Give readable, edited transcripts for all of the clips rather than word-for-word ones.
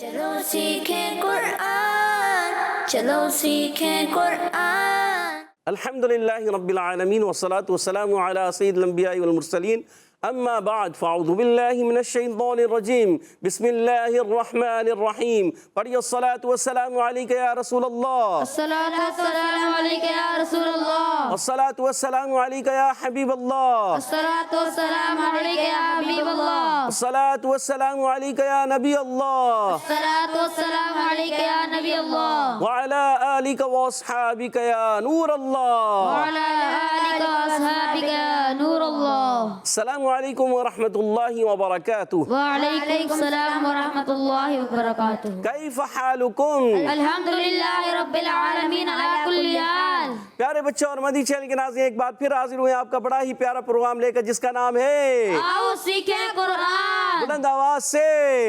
چلو سیکھیں قرآن، چلو سیکھیں قرآن۔ الحمدللہ رب العالمین والصلاة والسلام علی سید الانبیاء والمرسلین، اما بعد فاعوذ باللہ من الشیطان الرجیم، بسم اللہ الرحمن الرحیم۔ پڑھیے الصلاة والسلام علیک یا رسول اللہ، الصلاة والسلام علیک یا رسول اللہ، الصلاة والسلام علیک یا حبیب اللہ، الصلاة والسلام علیک یا حبیب اللہ، الصلاة والسلام علیک یا نبی اللہ، الصلاة والسلام علیک یا نبی اللہ، وعلی آلک واصحابک یا نور اللہ، وعلی آلک واصحابک یا نور اللہ۔ السلام علیکم ورحمۃ اللہ وبرکاتہ۔ وعلیکم السلام ورحمۃ اللہ وبرکاتہ۔ کیف حالکم؟ الحمدللہ رب العالمین علی کل حال۔ پیارے بچوں اور مدنی چینل کے ناظرین، ایک بار پھر حاضر ہوئے آپ کا بڑا ہی پیارا پروگرام لے کر، جس کا نام ہے آؤ سیکھیں قرآن، بلند آواز سے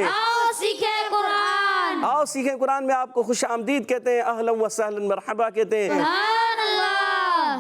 آؤ سیکھیں قرآن۔ آؤ سیکھیں قرآن میں آپ کو خوش آمدید کہتے ہیں، اہلا و سہلا مرحبا کہتے ہیں۔ سبحان اللہ۔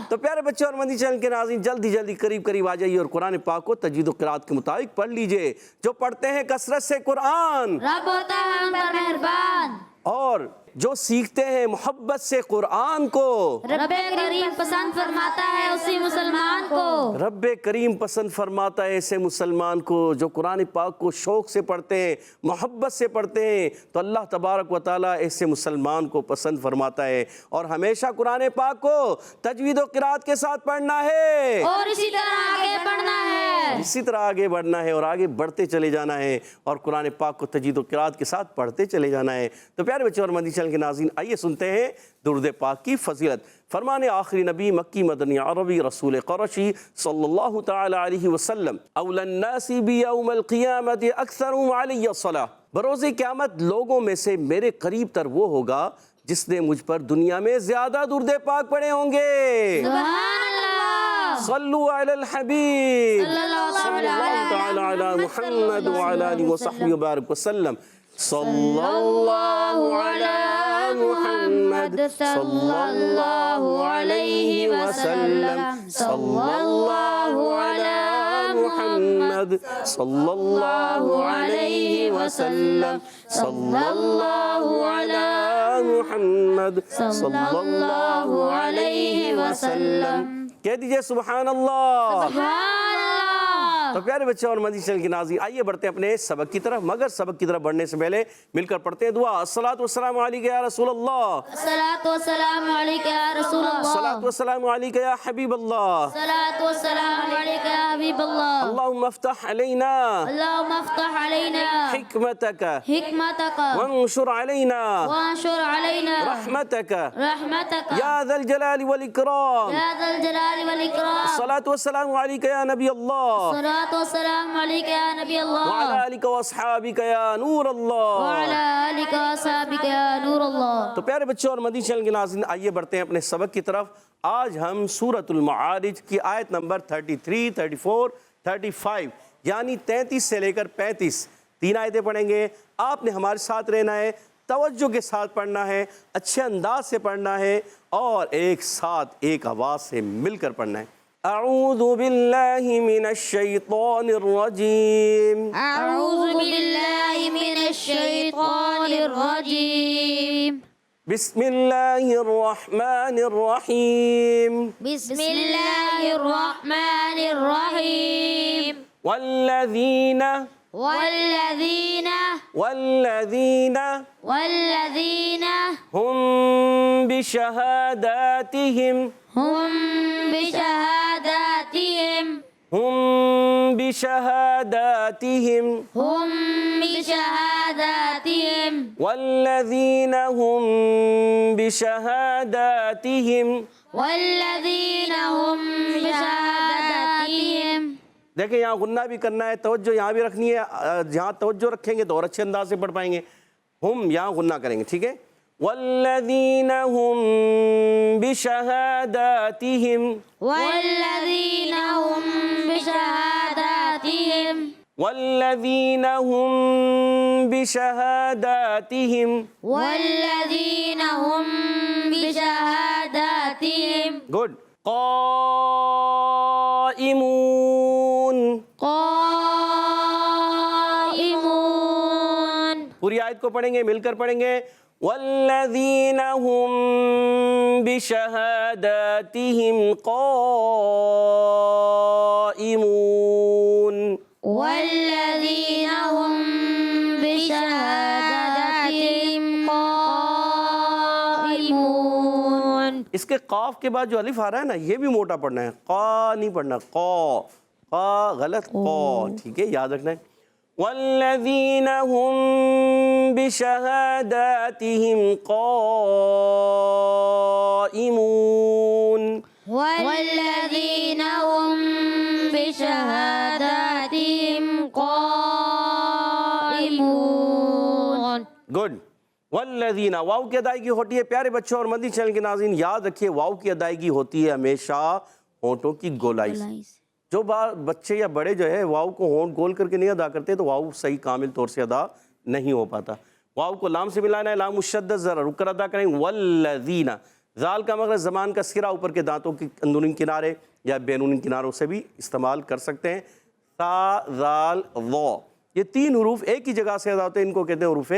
تو پیارے بچوں اور مدنی چینل کے ناظرین، جلدی قریب آ جائیے اور قرآن پاک کو تجوید و قرات کے مطابق پڑھ لیجئے۔ جو پڑھتے ہیں کثرت سے قرآن، رب ہوتا ہے ہم پر مہربان، اور جو سیکھتے ہیں محبت سے قرآن کو، رب کریم پسند فرماتا ہے اسی مسلمان کو۔ رب کریم پسند فرماتا ہے ایسے مسلمان کو جو قرآن پاک کو شوق سے پڑھتے ہیں، محبت سے پڑھتے ہیں، تو اللہ تبارک و تعالیٰ ایسے مسلمان کو پسند فرماتا ہے۔ اور ہمیشہ قرآن پاک کو تجوید و قرات کے ساتھ پڑھنا ہے، اور اسی طرح آگے بڑھنا ہے، اسی طرح آگے بڑھنا ہے اور آگے بڑھتے چلے جانا ہے، اور قرآن پاک کو تجوید و قرات کے ساتھ پڑھتے چلے جانا ہے۔ تو پیارے بچوں اور مدنی چینل کے ناظرین، آئیے سنتے ہیں درود پاک کی فضیلت۔ فرمان آخری نبی مکی مدنی عربی رسول قرشی صلی اللہ تعالی علیہ وسلم، اولی الناس بیوم القیامت اکثرهم علی الصلاۃ۔ بروز قیامت لوگوں میں سے میرے قریب تر وہ ہوگا جس نے مجھ پر دنیا میں زیادہ درود پاک پڑھے ہوں گے۔ سبحان اللہ۔ صلو علی الحبیب صلی اللہ صلی اللہ تعالی علی محمد وعلی آلہ وصحبہ وبارک وسلم۔ صلی اللہ علی محمد صلی اللہ علیہ وسلم، صلی اللہ علی محمد صلی اللہ علیہ وسلم، صلی اللہ علی محمد صلی اللہ علیہ وسلم۔ کہہ دیجئے سبحان اللہ۔ سبحان اللہ۔ تو پیارے بچوں اور مدنی چینل کے ناظرین، آئیے بڑھتے ہیں اپنے سبق کی طرف، مگر سبق کی طرف بڑھنے سے پہلے مل کر پڑھتے ہیں دعا۔ الصلاۃ والسلام علیک یا رسول اللہ، الصلاۃ والسلام علیک یا رسول اللہ، الصلاۃ والسلام علیک یا حبیب اللہ، الصلاۃ والسلام علیک یا حبیب اللہ۔ اللہم افتح علینا اللہم افتح علینا حکمتک حکمتک وانشر علینا وانشر علینا رحمتک رحمتک یا ذا الجلال والاکرام۔ یا ذا الجلال والاکرام۔ الصلاۃ والسلام علیک یا نبی اللہ، الصلاۃ والسلام علیک یا نبی اللہ، وعلی آلک واصحابک یا نور اللہ۔ وعلی آلک واصحابک یا نور اللہ۔ تو پیارے بچوں اور مدنی چینل کے ناظرین، آئیے بڑھتے ہیں اپنے سبق کی طرف۔ آج ہم سورۃ المعارج کی آیت نمبر 33، 34، 35 یعنی 33 سے لے کر 35 تین آیتیں پڑھیں گے۔ آپ نے ہمارے ساتھ رہنا ہے، توجہ کے ساتھ پڑھنا ہے، اچھے انداز سے پڑھنا ہے، اور ایک ساتھ ایک آواز سے مل کر پڑھنا ہے۔ اعوذ باللہ من الشیطان الرجیم، اعوذ باللہ من الشیطان الرجیم، بسم اللہ الرحمن الرحیم، بسم اللہ الرحمن الرحیم۔ والذین والذین والذین والذین ہم بشہاداتہم ہم بشہاداتہم ہم بشہاداتہم ہم بشہاداتہم والذین ہم بشہاداتہم۔ والذین ہم بشہاداتہم۔ دیکھیں یہاں غنہ بھی کرنا ہے، توجہ یہاں بھی رکھنی ہے، جہاں توجہ رکھیں گے تو اور اچھے انداز سے پڑھ پائیں گے۔ ہم یہاں غنہ کریں گے، ٹھیک ہے۔ والذین ہم بشہاداتہم والذین ہم بشہاداتہم والذین ہم بشہاداتہم۔ والذین ہم بشہاداتہم گڈ۔ قائمون، قائمون۔ پوری آیت کو پڑھیں گے, مل کر پڑھیں گے. والذین هم بشہاداتہم قائمون. والذین هم بشہاداتہم قائمون. اس کے قاف کے بعد جو الف آ رہا ہے نا, یہ بھی موٹا پڑھنا ہے, قا نہیں پڑھنا, قا غلط, قا, ٹھیک ہے, یاد رکھنا ہے. والذین هم بشہاداتہم قائمون. والذین هم بشہاداتہم قائمون. گڈ. والذین, واو کی ادائیگی ہوتی ہے پیارے بچوں اور مدنی چینل کے ناظرین, یاد رکھیے واو کی ادائیگی ہوتی ہے ہمیشہ ہونٹوں کی گولائی سے. جو بچے یا بڑے جو ہے واو کو ہونٹ گول کر کے نہیں ادا کرتے تو واو صحیح کامل طور سے ادا نہیں ہو پاتا. واو کو لام سے ملانا ہے, لام مشدد ذرا رک کر ادا کریں. والذین, ذال کا مخرج زبان کا سرا اوپر کے دانتوں کے اندرونی کنارے یا بیرونی کناروں سے بھی استعمال کر سکتے ہیں. تا, ذال, ضا, یہ تین حروف ایک ہی جگہ سے ادا ہوتے ہیں, ان کو کہتے ہیں حروف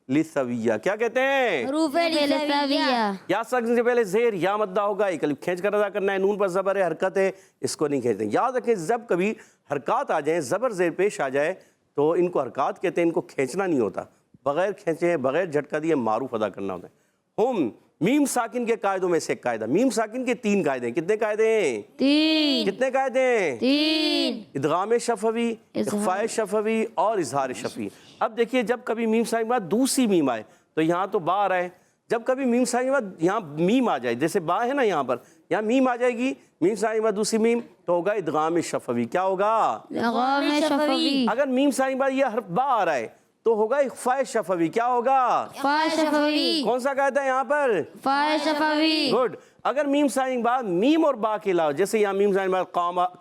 لثویہ. کیا کہتے ہیں؟ حروف لثویہ. یا سکن سے پہلے زیر یا مدہ ہوگا, ایک الف کھینچ کر ادا کرنا ہے. نون پر زبر ہے, حرکت ہے, اس کو نہیں کھینچتے. یاد رکھیں جب کبھی حرکات آ جائیں, زبر زیر پیش آ جائے تو ان کو حرکات کہتے ہیں, ان کو کھینچنا نہیں ہوتا, بغیر کھینچے بغیر جھٹکا دیے معروف ادا کرنا ہوتا ہے. ہم میم ساکن کے قاعدوں میں سے ایک قاعدہ. میم ساکن کے تین قاعدے ہیں. کتنے قاعدے ہیں؟ تین. کتنے قاعدے ہیں؟ تین. ادغام شفوی, اخفاء شفوی اور اظہار شفوی. اب دیکھیے جب کبھی میم ساکن کے بعد دوسری میم آئے تو یہاں تو با آ رہا ہے. جب کبھی میم ساکن کے بعد یہاں میم آ جائے, جیسے با ہے نا یہاں پر, یہاں میم آ جائے گی, میم ساکن کے بعد دوسری میم, تو ہوگا ادغام شفوی. کیا ہوگا؟ ادغام شفوی. اگر میم ساکن کے بعد یہ حرف با آ رہا ہے تو ہوگا اخفاء شفوی. کیا ہوگا؟ اخفاء شفوی. کون سا قاعدہ ہے یہاں پر؟ اخفاء شفوی. گڈ. اگر میم ساکن کے بعد میم اور با کے علاوہ, جیسے یہاں میم ساکن کے بعد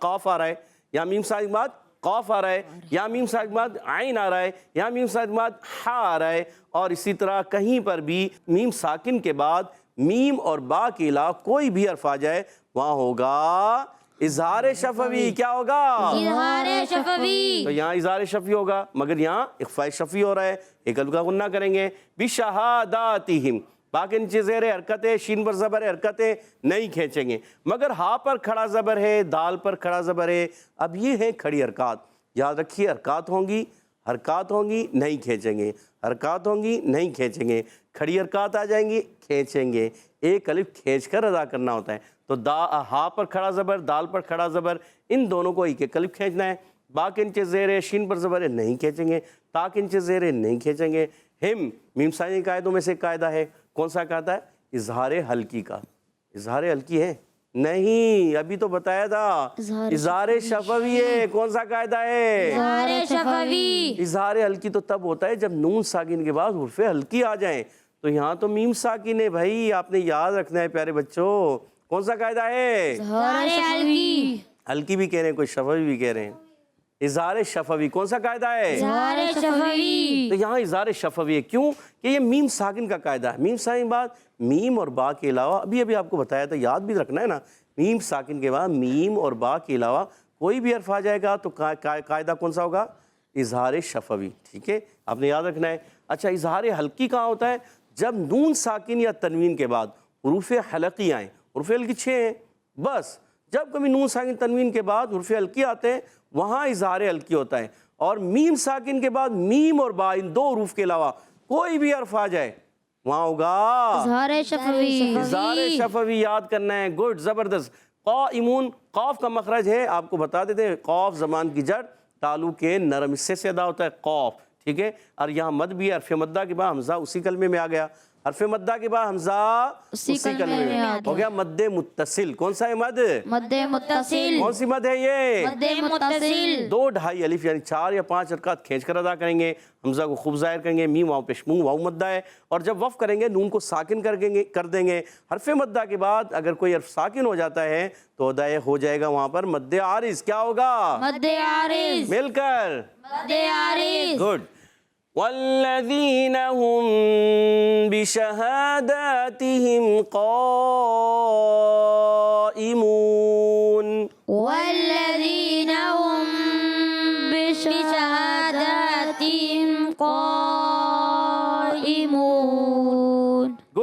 قاف آ رہا ہے, یا میم ساکن کے بعد قاف آ رہا ہے, یا میم ساکن کے بعد عین آ رہا ہے, یا میم ساکن کے بعد ہا آ رہا ہے, اور اسی طرح کہیں پر بھی میم ساکن کے بعد میم اور با کے علاوہ کوئی بھی حرف آ جائے, وہاں ہوگا اظہار شفوی. کیا ہوگا؟ اظہار شفوی. تو یہاں اظہار شفوی ہوگا, مگر یہاں اخفاء شفوی ہو رہا ہے. ایک الف کا غنہ کریں گے. بشہاداتہم, باقی نیچے زیر ہے, حرکت ہے, شین پر زبر ہے, حرکت ہے, نہیں کھینچیں گے. مگر ہا پر کھڑا زبر ہے, دال پر کھڑا زبر ہے. اب یہ ہیں کھڑی حرکات. یاد رکھیے حرکات ہوں گی, نہیں کھینچیں گے, حرکات ہوں گی, نہیں کھینچیں گے. کھڑی حرکات آ جائیں گی, کھینچیں گے. ایک الف کھینچ کر ادا کرنا ہوتا ہے. تو ہا پر کھڑا زبر, دال پر کھڑا زبر, ان دونوں کو ایک ایک الف کھینچنا ہے. با کے نیچے زیر ہے, شین پر زبر ہے, نہیں کھینچیں گے. تا کے نیچے زیر ہے, نہیں کھینچیں گے. ہم میم ساکن قاعدوں میں سے ایک قاعدہ ہے. کون سا قاعدہ ہے؟ اظہار حلقی کا. اظہار حلقی ہے نہیں, ابھی تو بتایا تھا اظہار شفوی ہے. کون سا قاعدہ ہے؟ اظہار شفوی. اظہار حلقی تو تب ہوتا ہے جب نون ساکن کے بعد حرف حلقی آ جائیں. تو یہاں تو میم ساکن ہے بھائی, آپ نے یاد رکھنا ہے پیارے بچوں. کون سا قاعدہ ہے؟ اظہار حلقی. حلقی بھی کہہ رہے ہیں, کوئی شفوی بھی کہہ رہے ہیں. اظہار شفوی کون سا قاعدہ ہے؟ اظہار شفوی. تو یہاں اظہار شفوی ہے. کیوں کہ یہ میم ساکن کا قاعدہ ہے. میم ساکن کے بعد میم اور با کے علاوہ, ابھی آپ کو بتایا تھا, یاد بھی رکھنا ہے نا, میم ساکن کے بعد میم اور با کے علاوہ کوئی بھی حرف آ جائے گا تو قاعدہ کون سا ہوگا؟ اظہار شفوی. ٹھیک ہے, آپ نے یاد رکھنا ہے. اچھا, اظہار حلقی کہاں ہوتا ہے؟ جب نون ساکن یا تنوین کے بعد حروف حلقی آئیں. حروف حلقی 6 ہیں بس. جب کبھی نون ساکن تنوین کے بعد حروف حلقی آتے ہیں وہاں اظہار حلقی ہوتا ہے. اور میم ساکن کے بعد میم اور با, ان دو حروف کے علاوہ کوئی بھی حرف آ جائے وہاں ہوگا اظہار شفوی. اظہار شفوی. یاد کرنا ہے. گڈ, زبردست. قائمون, قاف کا مخرج ہے, آپ کو بتا دیتے ہیں, قاف زبان کی جڑ تالو کے نرم حصے سے ادا ہوتا ہے, قاف. ٹھیک ہے, اور یہاں مد بھی ہے. حرف مدہ کے بعد حمزہ اسی کلمے میں آ گیا. حرف مدہ کے بعد حمزہ اسی کلمے میں ہو گیا. مد متصل. کون سا ہے مد؟ مد متصل. کون سی مد ہے یہ؟ مد متصل. 2 2.5 الف یعنی 4 یا 5 حرکات کھینچ کر ادا کریں گے. حمزہ کو خوب ظاہر کریں گے. میم واو پیش مو, واو مدہ ہے. اور جب وقف کریں گے نون کو ساکن کر دیں گے. حرف مدہ کے بعد اگر کوئی حرف ساکن ہو جاتا ہے تو ادا ہو جائے گا وہاں پر مد عارض. کیا ہوگا؟ مد عارض. مل کر مد عارض. گڈ. والذین هم بشہاداتہم قائمون. والذین هم بشہاداتہم قائمون.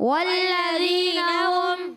والذين هم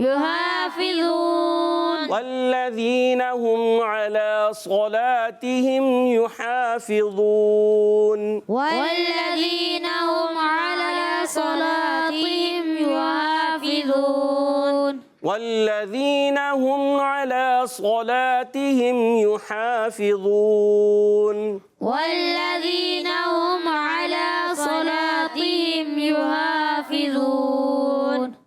يحافظون والذين هم على صلاتهم يحافظون والذين هم على صلاتهم يحافظون والذين هم على صلاتهم يحافظون والذين هم على صلاتهم يحافظون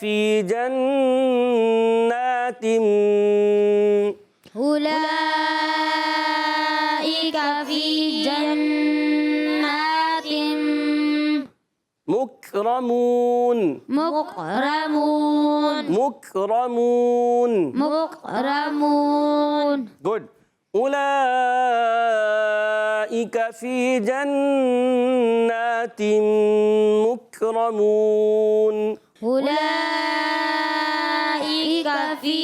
فی جنات أولئك في جنات مکرمون مكرمون مکرمون مكرمون گڈ اولئک فی جنات مکرمون أولئك في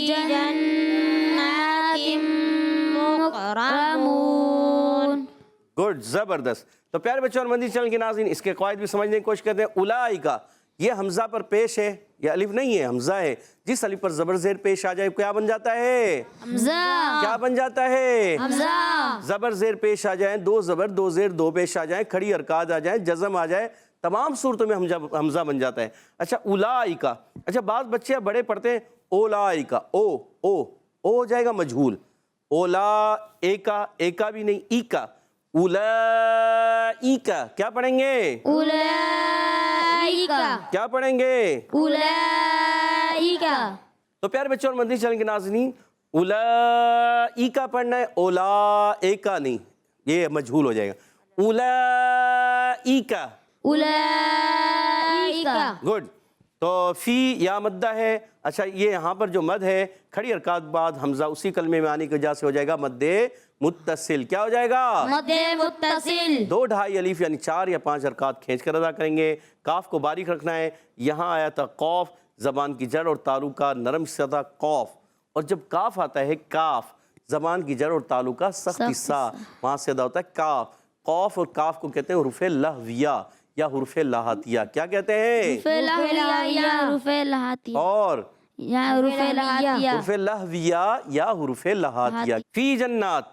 جنات مكرمون گڈ زبردست. تو پیارے بچوں اور مدنی چینل کے ناظرین اس کے قواعد بھی سمجھنے کی کوشش کرتے ہیں. اولئک یہ حمزہ پر پیش ہے، یہ الف نہیں ہے حمزہ ہے. جس الف پر زبر زیر پیش آ جائے کیا بن جاتا ہے؟ حمزہ کیا بن جاتا ہے؟ حمزہ زبر زیر پیش آ جائیں، دو زبر دو زیر دو پیش آ جائیں، کھڑی حرکات آ جائیں، جزم آ جائے، تمام صورتوں میں حمزہ بن جاتا ہے. اچھا اولئک، اچھا بعض بچے بڑے پڑھتے ہیں اولئک، او ہو جائے گا مجہول. اولا ایکا، ایکا بھی نہیں، ایکا. اولئک کیا پڑھیں گے؟ أولئك کیا پڑھیں گے؟ أولئك تو پیارے بچوں اور مدنی چینل کے ناظرین اولئک پڑھنا ہے، اولئک نہیں، یہ مجہول ہو جائے گا. اولئک أولئك گڈ. تو فی یا مدہ ہے. اچھا یہ یہاں پر جو مد ہے کھڑی حرکات بعد حمزہ اسی کلمے میں آنے کی وجہ سے ہو جائے گا مد متصل. کیا ہو جائے گا؟ مد متصل. 2 ڈھائی الف یعنی 4 یا 5 حرکات کھینچ کر ادا کریں گے. کاف کو باریک رکھنا ہے. یہاں آیا تھا قوف، زبان کی جڑ اور تالو کا نرم حصہ قوف، اور جب کاف آتا ہے کاف زبان کی جڑ اور تالو کا سخت حصہ، وہاں سے ادا ہوتا ہے کاف. قوف اور کاف کو کہتے ہیں حروف لہویہ یا حروف لاحتیہ. کیا کہتے ہیں؟ حروف لہاتیہ اور یا حروف لہاتیہ. حروف لہویہ یا حروف لہاتیہ. فی جنات،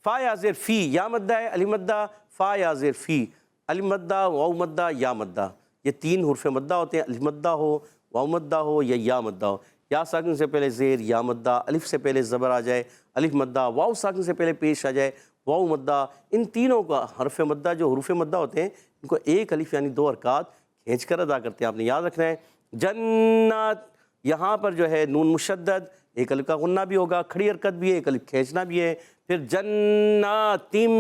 فا یا زیر فی یا مدہ ہے، الف مدہ، فا یا زیر فی، الف مدہ، واو مدہ، یا مدہ. یہ 3 حروف مدہ ہوتے ہیں، الف مدہ ہو، واو مدہ ہو یا مدہ ہو. یا ساکن سے پہلے زیر یا مدہ، الف سے پہلے زبر آ جائے الف مدہ، واو ساکن سے پہلے پیش آ جائے واو مدہ. ان تینوں کا حرف مدہ جو حروف مدہ ہوتے ہیں ان کو ایک الف یعنی 2 حرکات کھینچ کر ادا کرتے ہیں. آپ نے یاد رکھنا ہے. جنات یہاں پر جو ہے نون مشدد، ایک الف کا غنہ بھی ہوگا، کھڑی حرکت بھی ہے، ایک الف کھینچنا بھی ہے. پھر جناتم.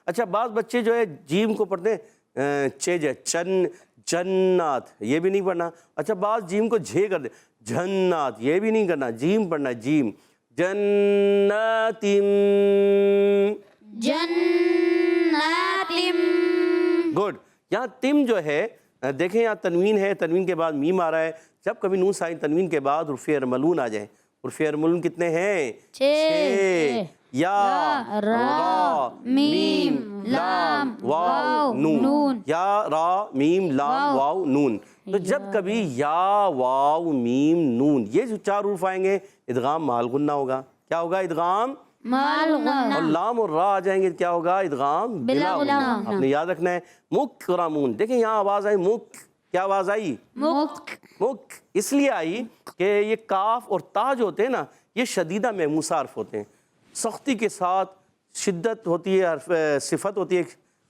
اچھا بعض بچے جو ہے جیم کو پڑھتے ہیں چن، جنات یہ بھی نہیں پڑھنا. اچھا بعض جیم کو جھے کر دے، جنات یہ بھی نہیں کرنا، جیم پڑھنا جیم. جناتم جنات گڈ. یہاں تم جو ہے دیکھیں یہاں تنوین ہے، تنوین کے بعد میم آ رہا ہے. جب کبھی نون ساکن تنوین کے بعد حروف ارملون آ جائیں، حروف ارملون کتنے ہیں؟ 6. یا را میم لام واو نون، یا را میم لام واو نون. تو جب کبھی یا واو میم نون یہ جو 4 حروف آئیں گے ادغام مال غنہ ہوگا. کیا ہوگا؟ ادغام مال غنہ. اور لام اور را آ جائیں گے کیا ہوگا؟ ادغام بلا غنہ. آپ نے یاد رکھنا ہے. مکرمون دیکھیں یہاں آواز آئی مک، کیا آواز آئی؟ مک. مک اس لیے آئی کہ یہ کاف اور تا جو ہوتے ہیں نا یہ شدیدہ محموسہ حرف ہوتے ہیں. سختی کے ساتھ شدت ہوتی ہے، صفت ہوتی ہے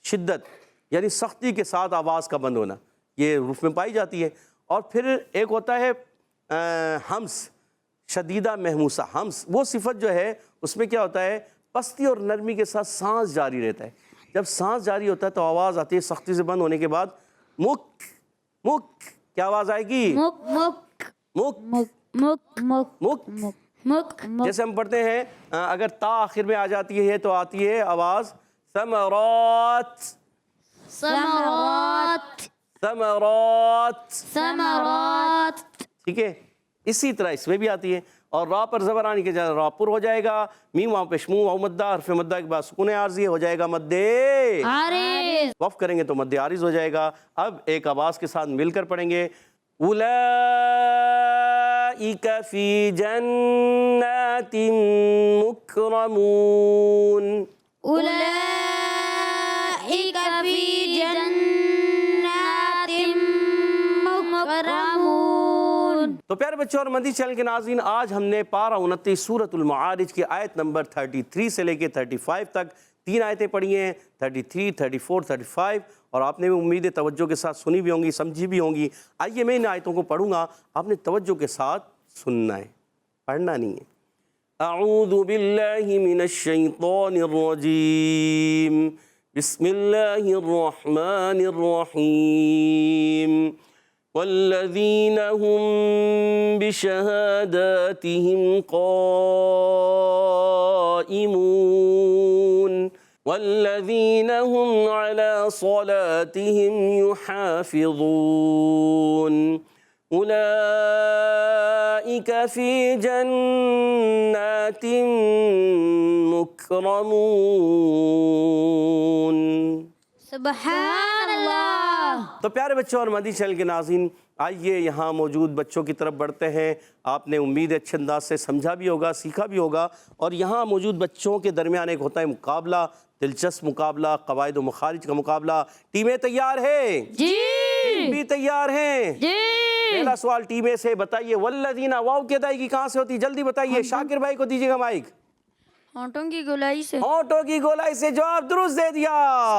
شدت یعنی سختی کے ساتھ آواز کا بند ہونا، یہ حروف میں پائی جاتی ہے. اور پھر ایک ہوتا ہے ہمس، شدیدہ محموسہ. ہمس وہ صفت جو ہے اس میں کیا ہوتا ہے پستی اور نرمی کے ساتھ سانس جاری رہتا ہے. جب سانس جاری ہوتا ہے تو آواز آتی ہے سختی سے بند ہونے کے بعد مک. مک کیا آواز آئے گی؟ مک مک مک مک مک مک مک. مک. جیسے ہم پڑھتے ہیں اگر تا آخر میں آ جاتی ہے تو آتی ہے آواز ثمرات. ثمرات ثمرات ثمرات. ٹھیک ہے. اسی طرح اس میں بھی آتی ہے. اور را پر زبر آنے کے جائے را پر ہو جائے گا. میم وہاں پہ شمو واو مدہ، حرف مدہ کے بعد سکون عارضی ہو جائے گا مد عارض. وقف کریں گے تو مد عارض ہو جائے گا. اب ایک آواز کے ساتھ مل کر پڑھیں گے اولئک فی جنات مکرمون. أولئك في جنات مكرمون. تو پیارے بچوں اور مدنی چینل کے ناظرین آج ہم نے پارہ 29 سورۃ المعارج کی آیت نمبر 33 سے لے کے 35 تک 3 آیتیں پڑھی ہیں. 33, 34, 35 اور آپ نے بھی امید توجہ کے ساتھ سنی بھی ہوں گی، سمجھی بھی ہوں گی۔ آئیے میں ان آیتوں کو پڑھوں گا، آپ نے توجہ کے ساتھ سننا ہے، پڑھنا نہیں ہے۔ اعوذ باللہ من الشیطان الرجیم، بسم اللہ الرحمن الرحیم، والذین هم بشہاداتهم قائمون والذین هم علی صلاتهم یحافظون اولئک فی جنات مکرمون۔ سبحان اللہ۔ تو پیارے بچوں اور مدنی چینل کے ناظرین، آئیے یہاں موجود بچوں کی طرف بڑھتے ہیں۔ آپ نے امید اچھے انداز سے سمجھا بھی ہوگا، سیکھا بھی ہوگا، اور یہاں موجود بچوں کے درمیان ایک ہوتا ہے مقابلہ، دلچسپ مقابلہ، قواعد و مخارج کا مقابلہ۔ ٹیمیں تیار ہیں؟ جی ٹیم بھی تیار ہیں؟ جی۔ پہلا سوال ٹیم اے سے، بتائیے والذین، واو کی ادائیگی کہاں سے ہوتی؟ جلدی بتائیے، شاکر بھائی کو دیجیے گا مائک۔ ہونٹوں کی گولائی سے۔ ہونٹوں کی گولائی سے جواب درست دے دیا۔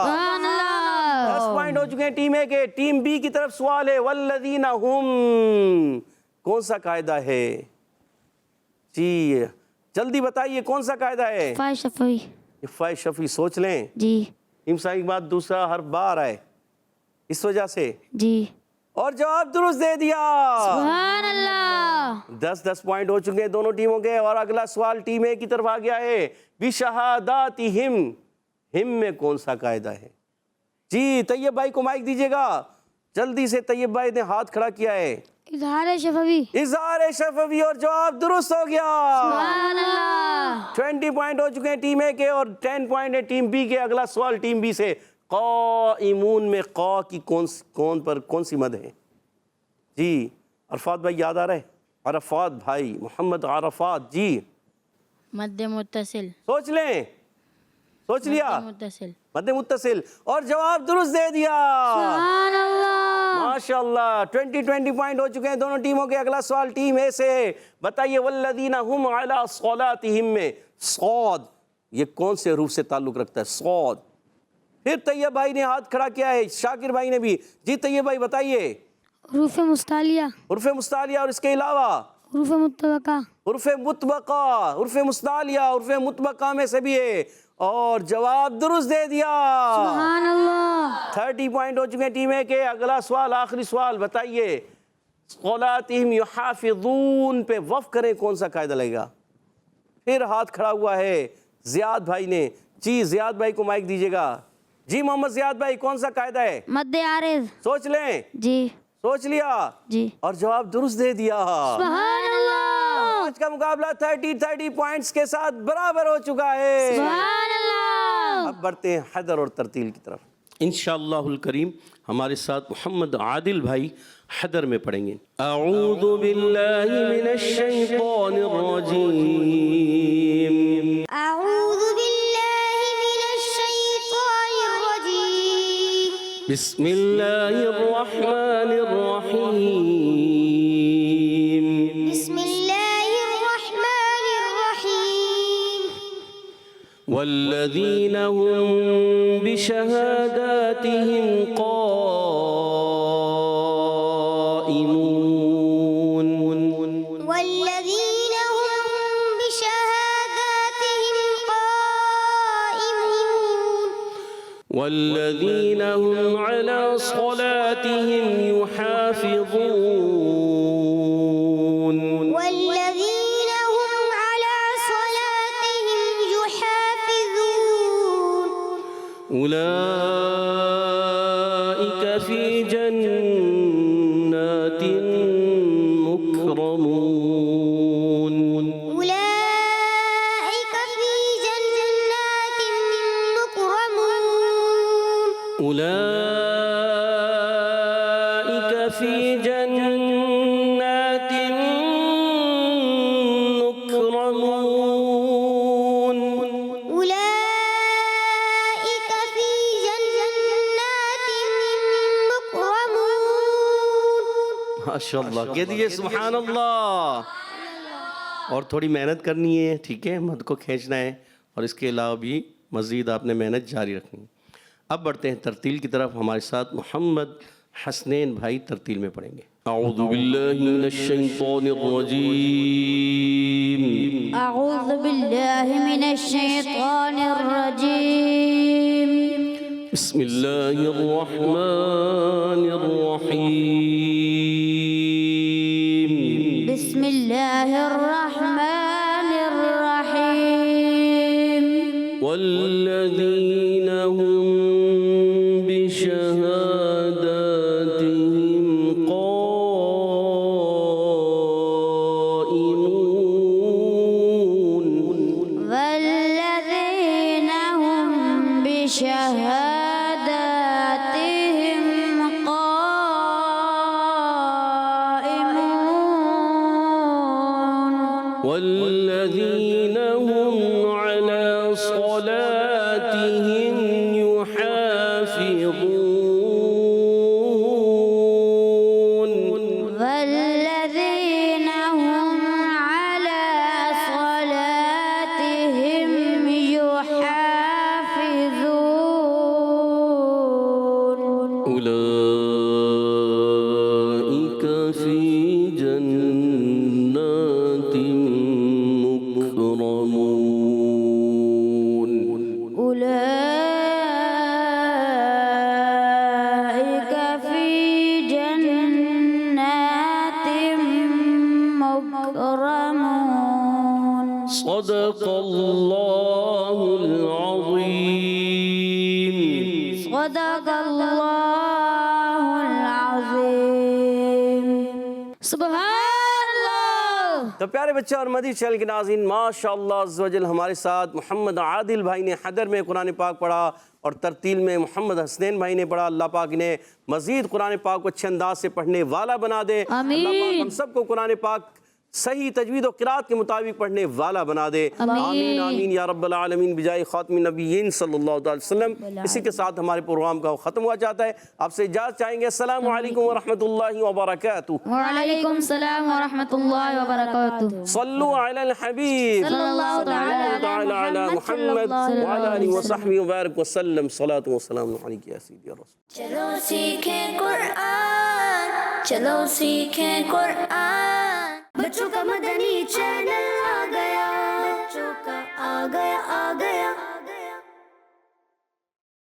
سبحان اللہ۔ 10 پوائنٹ ہو چکے ہیں ٹیم اے کے۔ ٹیم بی کی طرف سوال ہے، والذین ہم، کون سا قاعدہ ہے جی؟ جلدی بتائیے کون سا قاعدہ ہے؟ فائے شفوی۔ فائے شفی، سوچ لیں۔ جی صاحب بات دوسرا حرف بار آئے اس وجہ سے، جی۔ اور جواب درست دے دیا۔ سبحان اللہ۔ 10 پوائنٹ ہو چکے ہیں دونوں ٹیموں کے۔ اور اگلا سوال ٹیم اے کی طرف آ گیا ہے، بشہاداتہم، ہم میں کون سا قاعدہ ہے جی؟ طیب بھائی کو مائک دیجیے گا، جلدی سے۔ طیب بھائی نے ہاتھ کھڑا کیا ہے، اظہار شفوی۔ اظہار شفوی، اور جواب درست ہو گیا۔ سبحان اللہ۔ 20 پوائنٹ ہو چکے ہیں ٹیم اے کے، اور 10 پوائنٹ ہے ٹیم بی کے۔ اگلا سوال ٹیم بی سے، قائمون میں قا کی کون سی مد ہے جی؟ عرفات بھائی یاد آ رہا ہے؟ عرفات بھائی، محمد عرفات جی، مد متصل۔ سوچ لیں، سوچ لیا؟ متصل۔ مد متصل، اور جواب درست دے دیا۔ سبحان اللہ۔ ماشاءاللہ۔ 20 پوائنٹ ہو چکے ہیں دونوں ٹیموں کے۔ اگلا سوال ٹیم اے سے، بتائیے والذین هم علی صلاتہم میں صاد یہ کون سے حروف سے تعلق رکھتا ہے؟ صاد۔ پھر طیب بھائی نے ہاتھ کھڑا کیا ہے، شاکر بھائی نے بھی جی۔ طیب بھائی بتائیے۔ حروف مستعلیہ۔ حروف مستعلیہ، اور اس کے علاوہ حروف متبقہ۔ حروف مطبقہ، حروف مستعلیہ، حروف مطبقہ میں سے بھی ہے، اور جواب درست دے دیا۔ سبحان اللہ۔ 30 پوائنٹ ہو چکے ہیں ٹیم اے کے۔ اگلا سوال، آخری سوال، بتائیے صلاتہم یحافظون پہ وقف کریں کون سا قاعدہ لگے گا؟ پھر ہاتھ کھڑا ہوا ہے زیاد بھائی نے جی۔ زیاد بھائی کو مائک دیجیے گا جی۔ محمد زیاد بھائی، کون سا قاعدہ ہے؟ مد عارض۔ سوچ لیں۔ جی سوچ لیا؟ جی۔ اور جواب درست دے دیا۔ سبحان اللہ۔ آج کا مقابلہ 30 پوائنٹس کے ساتھ برابر ہو چکا ہے۔ سبحان اللہ۔ اب بڑھتے ہیں حدر اور ترتیل کی طرف۔ انشاءاللہ الکریم ہمارے ساتھ محمد عادل بھائی حدر میں پڑھیں گے۔ اعوذ باللہ من الشیطان الرجیم، أعوذ بالله من الشيطان الرجيم بسم اللہ الرحمن الرحیم، بسم الله الرحمن الرحيم والذین هم بشہاداتهم قائمون والذين هم بشهاداتهم قائمون والذین هم علی صلاتهم یحافظون والذين هم على صلاتهم يحافظون اولئک فی جنات مکرمون أولئك في جنات مكرمون اولئک فی جنات مکرمون أولئك في جنات مكرمون ماشاءاللہ، کہہ دیجئے سبحان اللہ۔ اور تھوڑی محنت کرنی ہے، ٹھیک ہے، مد کو کھینچنا ہے، اور اس کے علاوہ بھی مزید آپ نے محنت جاری رکھنی ہے۔ اب بڑھتے ہیں ترتیل کی طرف. ہمارے ساتھ محمد حسنین بھائی ترتیل میں پڑھیں گے. اعوذ باللہ من الشیطان الرجیم. أعوذ بالله من الشيطان الرجيم. بسم اللہ الرحمن الرحیم. بسم الله الرحمن الرحيم. والذین هم بشهاداتهم قائمون. والذين هم بشهاداتهم قائمون. والذین هم على صلاتهم يحافظون. والذين هم على صلاتهم يحافظون. أولئك في جنات مكرمون. أولئك في جنات مكرمون. صدق الله العظيم. صدق الله العظيم. سبحان اللہ. تو پیارے بچے اور مدی چینل کے ناظرین، ماشاءاللہ عز و جل ہمارے ساتھ محمد عادل بھائی نے حدر میں قرآن پاک پڑھا اور ترتیل میں محمد حسنین بھائی نے پڑھا. اللہ پاک نے مزید قرآن پاک کو اچھے انداز سے پڑھنے والا بنا دے. آمین. اللہ پاک ہم سب کو قرآن پاک صحیح تجوید و قرات کے مطابق پڑھنے والا بنا دے. آمین آمین یا رب العالمین بجائے خاتم النبیین صلی اللہ علیہ وسلم. اسی کے ساتھ ہمارے پروگرام کا ختم ہوا جاتا ہے. آپ سے اجازت چاہیں گے. السلام علیکم ورحمۃ اللہ وبرکاتہ. وعلیکم السلام ورحمۃ اللہ وبرکاتہ. صلو علی الحبیب صلی اللہ تعالی علی محمد وعلی آلہ وصحبہ وبارک وسلم. صلاۃ و سلام علیک یا سیدی رسول. چلو سیکھیں قرآن، چلو سیکھیں قرآن. بچوں کا مدنی چینل آ گیا، بچوں کا آ گیا.